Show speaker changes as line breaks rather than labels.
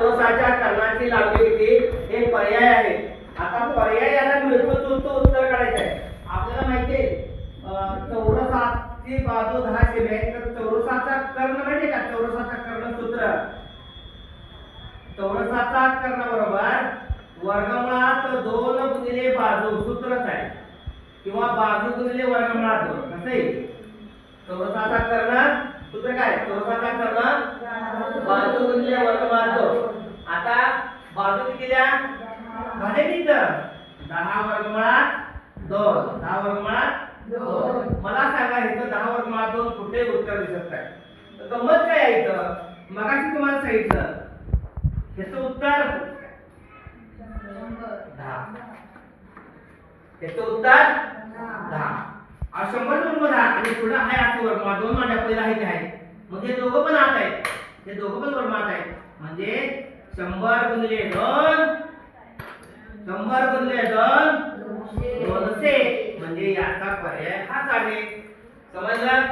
चौरसाच्या कर्णाची लांबी किती हे पर्याय आहे. आता पर्यायाला मिळतो तो उत्तर काढायचा आहे. आपल्याला माहिती आहे चौरसाची बाजू 10 सेमी आहे. तर चौरसाचा कर्ण माहिती का? चौरसाचा कर्ण सूत्र चौरसाचा कर्ण बरोबर वर्गमुळात 2 गुणिले बाजू सूत्रच आहे किंवा बाजू गुणिले वर्गमुळात 2 कसं आहे. चौरसाचा कर्ण सूत्र काय? चौरसाचा कर्ण बाजू गुणिले वर्गमुळात 2. आता बाजू किती द्या? भागे किती? 10 वर्गमुळात 2. 10 वर्गमुळात 2. मला सांगा इथं 10 वर्गमुळात 2 कुठे उत्तर दिसत नाही. तर गंमत काय आहे इथं? मगाशी तुम्हाला सांगितलं याचं उत्तर 10. याचं उत्तर 10. 100 गुणिले 10 आणि पुढे आहे असं वर्गमुळात 2 मांडा पहिला आहे ते आहे. मग हे दोघं पण आत आहेत. हे दोघं पण वर्गमुळात आहेत. म्हणजे 100 गुणिले 2 100 गुणिले 2 200 म्हणजे याचा पर्याय हाच आहे. समजलं?